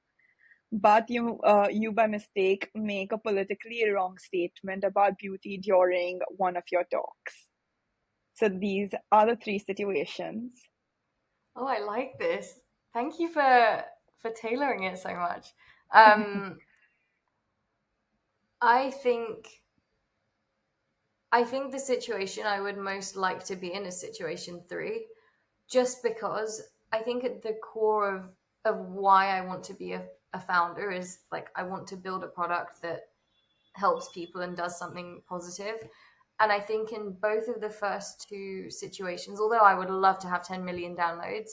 but you by mistake make a politically wrong statement about beauty during one of your talks. So these are the three situations. Oh, I like this. Thank you for tailoring it so much. Um, I think I think the situation I would most like to be in is situation 3, just because I think at the core of why I want to be a founder is like I want to build a product that helps people and does something positive. And I think in both of the first two situations, although I would love to have 10 million downloads,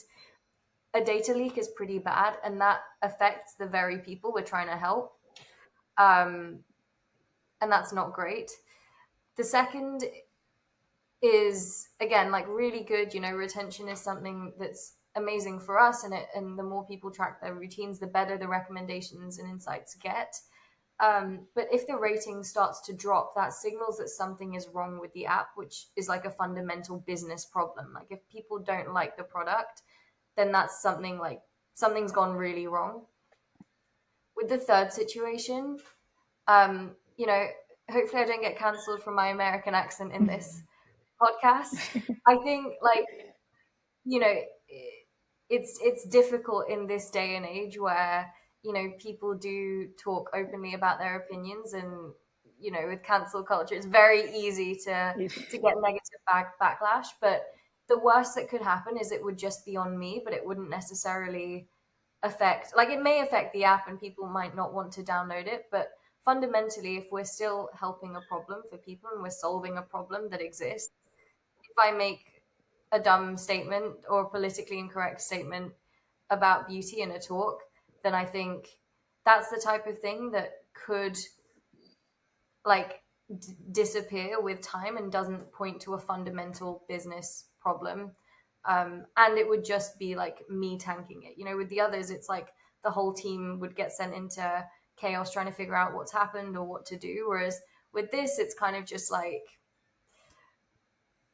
a data leak is pretty bad and that affects the very people we're trying to help. Um, and that's not great. The second is again like really good. Retention is something that's amazing for us, and the more people track their routines, the better the recommendations and insights get. But if the rating starts to drop, that signals that something is wrong with the app, which is like a fundamental business problem. Like if people don't like the product, then that's something like something's gone really wrong. With the third situation, um, you know, hopefully I don't get cancelled from my American accent in this podcast. I think like you know it's difficult in this day and age where people do talk openly about their opinions, and with cancel culture it's very easy to get negative backlash. But the worst that could happen is it would just be on me, but it wouldn't necessarily affect, like it may affect the app and people might not want to download it, but fundamentally if we're still helping a problem for people and we're solving a problem that exists, if I make a dumb statement or a politically incorrect statement about beauty in a talk, then I think that's the type of thing that could like disappear with time and doesn't point to a fundamental business problem. And it would just be like me tanking it. With the others, it's like the whole team would get sent into chaos trying to figure out what's happened or what to do. Whereas with this, it's kind of just like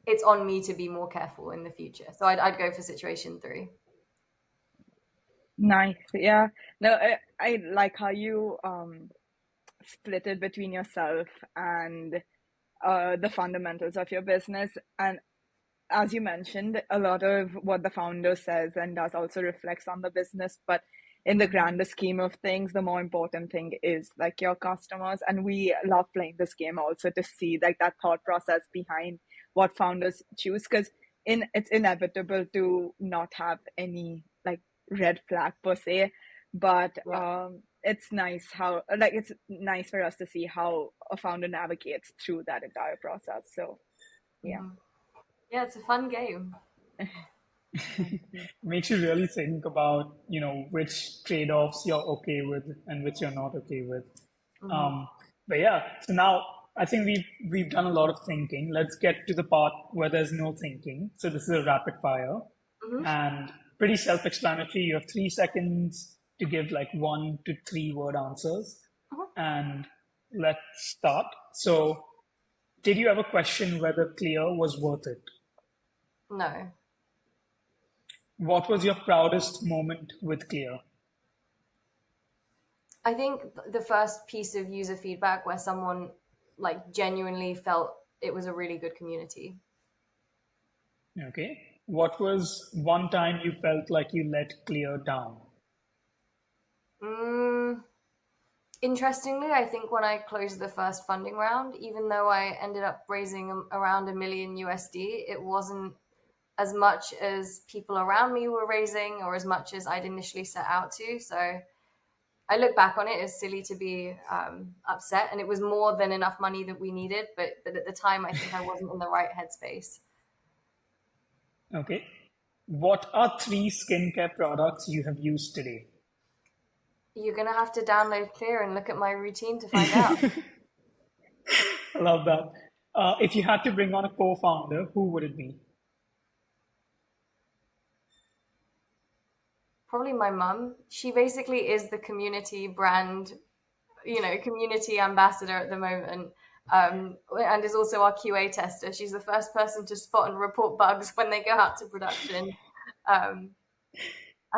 it's on me to be more careful in the future. So I'd go for situation 3. Nice. Yeah. No, I like how you split it between yourself and the fundamentals of your business. And as you mentioned, a lot of what the founder says and does also reflects on the business. But in the Mm-hmm. grander scheme of things, the more important thing is like your customers. And we love playing this game also to see like that thought process behind what founders choose, because it's inevitable to not have any like red flag per se, but Yeah. it's nice how like it's nice for us to see how a founder navigates through that entire process. So yeah. Mm-hmm. Yeah, it's a fun game. Makes you really think about, which trade-offs you're okay with and which you're not okay with. Mm-hmm. Um, but yeah, so now I think we've done a lot of thinking. Let's get to the part where there's no thinking. So this is a rapid fire Mm-hmm. and pretty self-explanatory. You have 3 seconds to give like 1 to 3 word answers. Mm-hmm. And let's start. So, did you ever question whether Clear was worth it? No. What was your proudest moment with Clear? I think the first piece of user feedback where someone like genuinely felt it was a really good community. Okay. What was one time you felt like you let Clear down? Mm, Interestingly, I think when I closed the first funding round, even though I ended up raising around $1 million USD, it wasn't as much as people around me were raising or as much as I'd initially set out to. So I look back on it as silly to be upset, and it was more than enough money that we needed. But at the time, I think I wasn't in the right headspace. Okay. What are 3 skincare products you have used today? You're gonna have to download Clear and look at my routine to find out. I love that. If you had to bring on a co-founder, who would it be? Probably my mum. She basically is the community brand, community ambassador at the moment. And is also our QA tester. She's the first person to spot and report bugs when they go out to production. Um,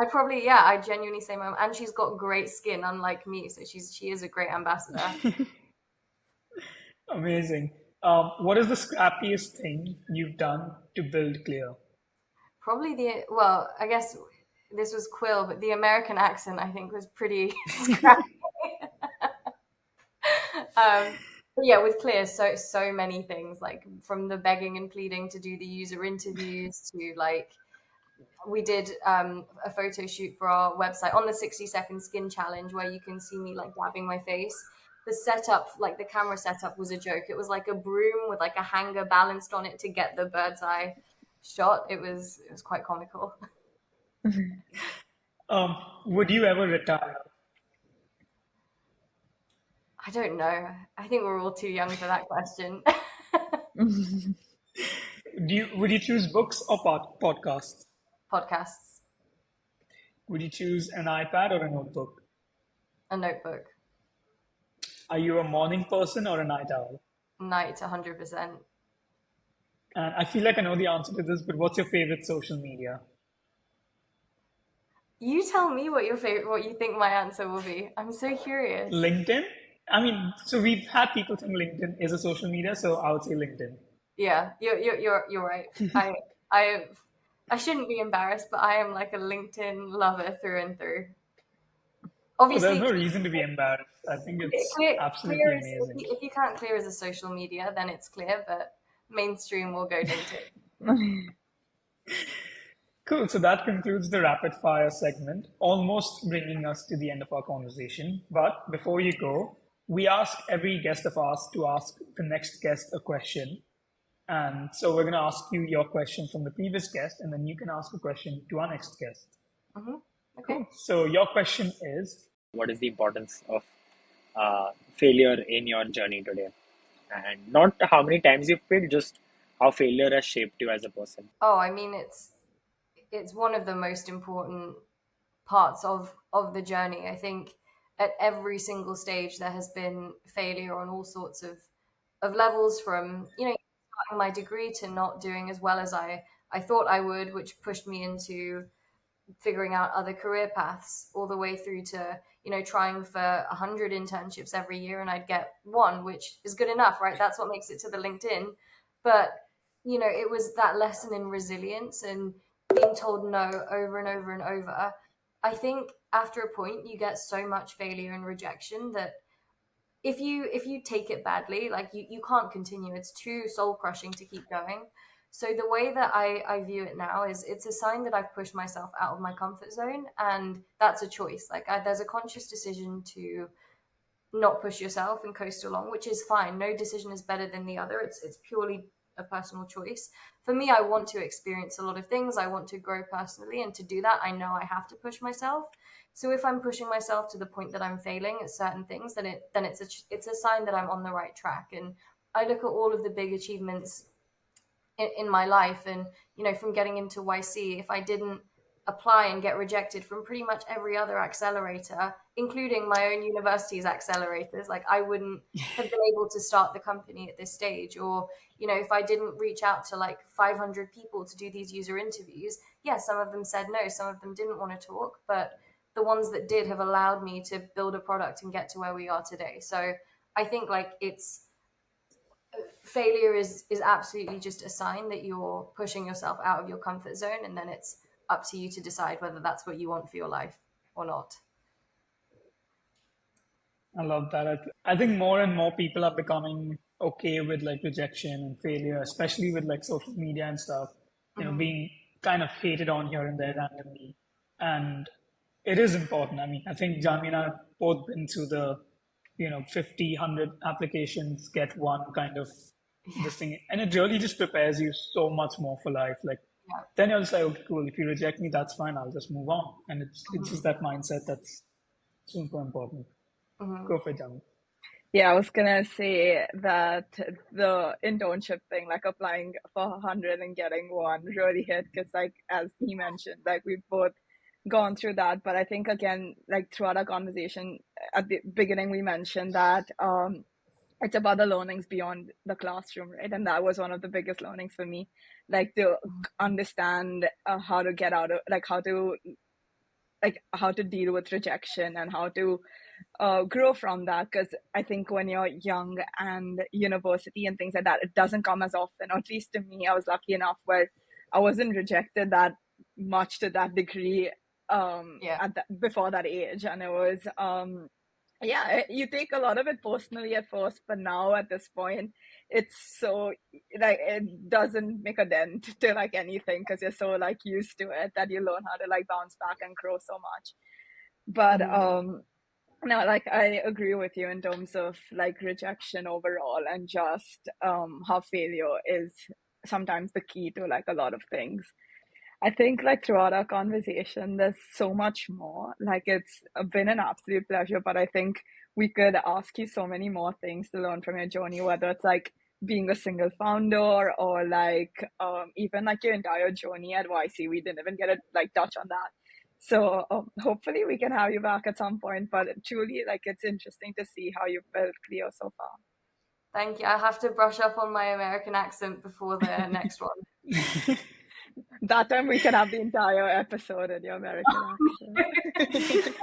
I genuinely say mum, and she's got great skin, unlike me. So she is a great ambassador. Amazing. What is the scrappiest thing you've done to build Clear? Probably I guess this was Quill, but the American accent I think was pretty scrappy. But yeah, with Clear, so many things, like from the begging and pleading to do the user interviews to like we did a photo shoot for our website on the 60-second skin challenge where you can see me like dabbing my face. The setup, like the camera setup, was a joke. It was like a broom with like a hanger balanced on it to get the bird's eye shot. It was quite comical. Would you ever retire? I don't know. I think we're all too young for that question. Would you choose books or podcasts? Podcasts, Would you choose an iPad or a notebook? a notebook, Are you a morning person or a night owl? night, 100%. And I feel like I know the answer to this, but what's your favorite social media? You tell me what you think my answer will be. I'm so curious. LinkedIn? I mean, so we've had people think LinkedIn is a social media, so I would say LinkedIn. Yeah, you're right. I shouldn't be embarrassed, but I am like a LinkedIn lover through and through. Oh, there's Obviously, no reason to be embarrassed. I think it's absolutely Clear amazing. if you can't Clear as a social media, then it's Clear, but mainstream will go LinkedIn. Cool. So that concludes the rapid fire segment, almost bringing us to the end of our conversation. But before you go, we ask every guest of ours to ask the next guest a question. And so we're going to ask you your question from the previous guest, and then you can ask a question to our next guest. Mm-hmm. Okay. Cool. So your question is, what is the importance of failure in your journey today? And not how many times you've failed, just how failure has shaped you as a person. Oh, I mean, it's one of the most important parts of the journey. I think at every single stage there has been failure on all sorts of levels, from starting my degree to not doing as well as I thought I would, which pushed me into figuring out other career paths, all the way through to trying for 100 internships every year and I'd get one, which is good enough, right? That's what makes it to the LinkedIn. But it was that lesson in resilience and being told no over and over and over. I think after a point you get so much failure and rejection that if you take it badly, like you can't continue. It's too soul crushing to keep going. So the way that I view it now is it's a sign that I've pushed myself out of my comfort zone, and that's a choice. Like there's a conscious decision to not push yourself and coast along, which is fine. No decision is better than the other. It's purely a personal choice. For me, I want to experience a lot of things. I want to grow personally, and to do that, I know I have to push myself. So if I'm pushing myself to the point that I'm failing at certain things, then it's a sign that I'm on the right track. And I look at all of the big achievements in my life, and from getting into YC, if I didn't apply and get rejected from pretty much every other accelerator, including my own university's accelerators, like I wouldn't have been able to start the company at this stage. Or if I didn't reach out to like 500 people to do these user interviews, yeah, some of them said no, some of them didn't want to talk, but the ones that did have allowed me to build a product and get to where we are today. So I think like failure is absolutely just a sign that you're pushing yourself out of your comfort zone, and then it's up to you to decide whether that's what you want for your life or not. I love that. I think more and more people are becoming okay with like rejection and failure, especially with like social media and stuff, being kind of hated on here and there randomly. And it is important. I mean, I think Jami and I have both been through the, 50, 100 applications, get one kind of this thing. And it really just prepares you so much more for life. Like, Yeah. then you're just like, okay, cool. If you reject me, that's fine. I'll just move on. And it's just that mindset that's super important. Go for it, Jami. Yeah, I was gonna say that the internship thing, like applying for 100 and getting one, really hit because, like, as he mentioned, like we've both gone through that. But I think again, like throughout our conversation at the beginning, we mentioned that it's about the learnings beyond the classroom, right? And that was one of the biggest learnings for me, like to understand how to get out of, like how to deal with rejection and how to grow from that. Because I think when you're young and university and things like that, it doesn't come as often. Or at least to me, I was lucky enough where I wasn't rejected that much to that degree before that age. And it was you take a lot of it personally at first, but now at this point it's so like it doesn't make a dent to like anything because you're so like used to it that you learn how to like bounce back and grow so much. But no, like I agree with you in terms of like rejection overall, and just how failure is sometimes the key to like a lot of things. I think like throughout our conversation, there's so much more. Like it's been an absolute pleasure, but I think we could ask you so many more things to learn from your journey, whether it's like being a single founder or like even like your entire journey at YC. We didn't even get a like touch on that. So hopefully we can have you back at some point. But truly, like it's interesting to see how you've built Clio so far. Thank you. I have to brush up on my American accent before the next one. That time we can have the entire episode in your American accent.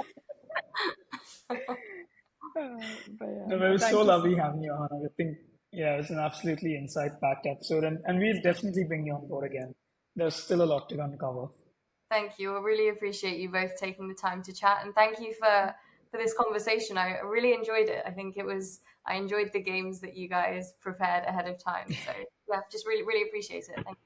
No, it was so lovely having you on. I think, it was an absolutely insight-packed episode, and we'll definitely bring you on board again. There's still a lot to uncover. Thank you. I really appreciate you both taking the time to chat, and thank you for this conversation. I really enjoyed it. I think I enjoyed the games that you guys prepared ahead of time. So yeah, just really, really appreciate it. Thank you.